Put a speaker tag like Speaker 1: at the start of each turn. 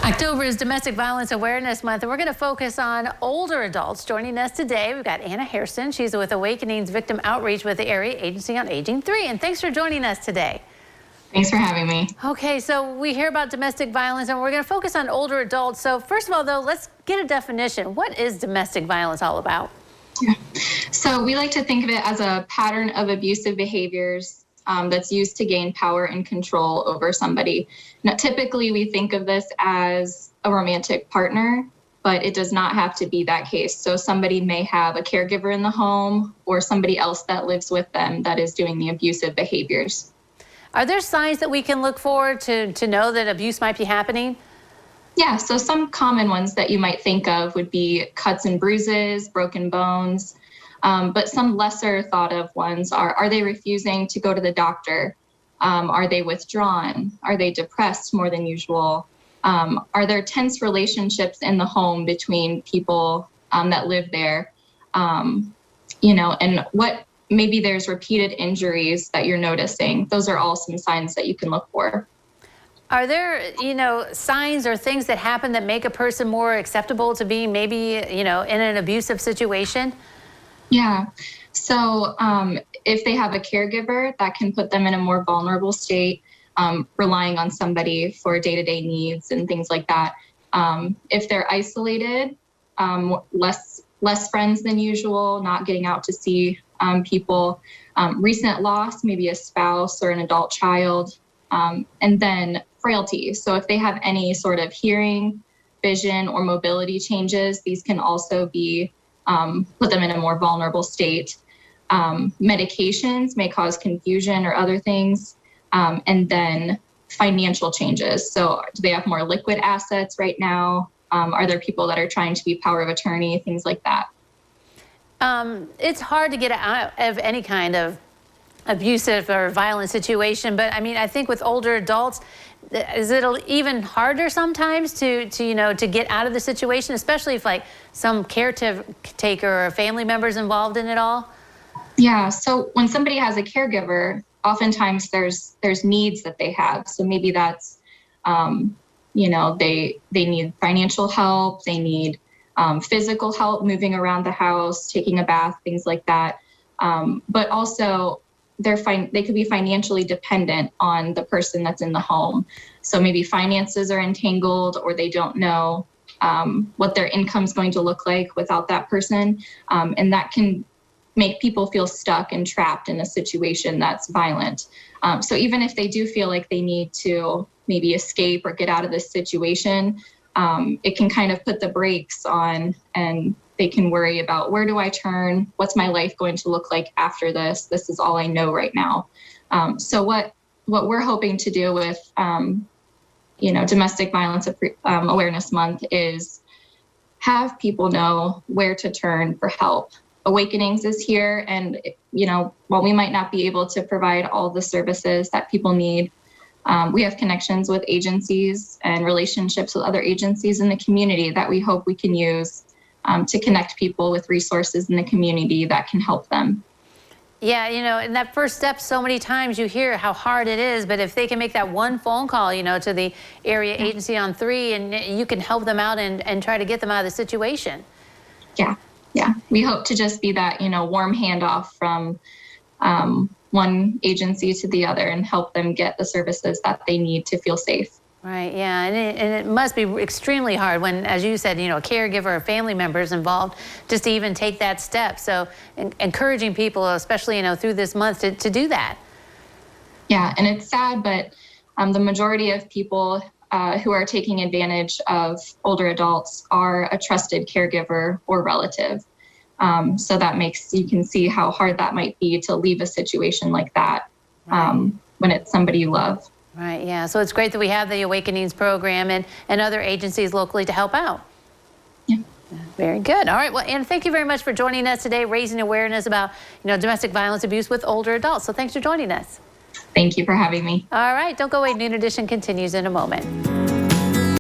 Speaker 1: October is Domestic Violence Awareness Month, and we're going to focus on older adults. Joining us today, we've got Anna Hairston. She's with Awakenings Victim Outreach with the Area Agency on Aging 3. And thanks for joining us today.
Speaker 2: Thanks for having me.
Speaker 1: Okay, so we hear about domestic violence, and we're going to focus on older adults. So first of all, though, let's get a definition. What is domestic violence all about?
Speaker 2: Yeah. So we like to think of it as a pattern of abusive behaviors that's used to gain power and control over somebody. Now, typically, we think of this as a romantic partner, but it does not have to be that case. So somebody may have a caregiver in the home or somebody else that lives with them that is doing the abusive behaviors.
Speaker 1: Are there signs that we can look for to know that abuse might be happening?
Speaker 2: Yeah, so some common ones that you might think of would be cuts and bruises, broken bones. But some lesser thought of ones are they refusing to go to the doctor? Are they withdrawn? Are they depressed more than usual? Are there tense relationships in the home between people that live there? And what maybe there's repeated injuries that you're noticing. Those are all some signs that you can look for.
Speaker 1: Are there, signs or things that happen that make a person more acceptable to being maybe, in an abusive situation?
Speaker 2: Yeah. So if they have a caregiver, that can put them in a more vulnerable state, relying on somebody for day-to-day needs and things like that. If they're isolated, less friends than usual, not getting out to see people, recent loss, maybe a spouse or an adult child, and then frailty. So if they have any sort of hearing, vision, or mobility changes, these can also be put them in a more vulnerable state. Medications may cause confusion or other things. And then financial changes. So do they have more liquid assets right now? Are there people that are trying to be power of attorney, things like that?
Speaker 1: It's hard to get out of any kind of abusive or violent situation, but I think with older adults, is it even harder sometimes to get out of the situation, especially if like some caretaker or family members involved in it all?
Speaker 2: Yeah, so when somebody has a caregiver, oftentimes there's needs that they have. So maybe that's, they need financial help, they need physical help moving around the house, taking a bath, things like that. But also they could be financially dependent on the person that's in the home. So maybe finances are entangled, or they don't know what their income is going to look like without that person. And that can make people feel stuck and trapped in a situation that's violent. So even if they do feel like they need to maybe escape or get out of this situation, it can kind of put the brakes on, and they can worry about, where do I turn? What's my life going to look like after this? This is all I know right now. So what we're hoping to do with, Domestic Violence Awareness Month is have people know where to turn for help. Awakenings is here, and while we might not be able to provide all the services that people need, we have connections with agencies and relationships with other agencies in the community that we hope we can use to connect people with resources in the community that can help them.
Speaker 1: Yeah, in that first step, so many times you hear how hard it is, but if they can make that one phone call, to the area agency on 3, and you can help them out and try to get them out of the situation.
Speaker 2: Yeah. We hope to just be that, warm handoff from one agency to the other and help them get the services that they need to feel safe.
Speaker 1: Right, yeah, and it must be extremely hard when, as you said, a caregiver or family members involved, just to even take that step. So encouraging people, especially, through this month to do that.
Speaker 2: Yeah, and it's sad, but the majority of people who are taking advantage of older adults are a trusted caregiver or relative. So that you can see how hard that might be to leave a situation like that when it's somebody you love.
Speaker 1: Right, yeah. So it's great that we have the Awakenings program and other agencies locally to help out.
Speaker 2: Yeah.
Speaker 1: Very good. All right. Well, Anna, thank you very much for joining us today, raising awareness about, domestic violence abuse with older adults. So thanks for joining us.
Speaker 2: Thank you for having me.
Speaker 1: All right. Don't go away. Noon Edition continues in a moment.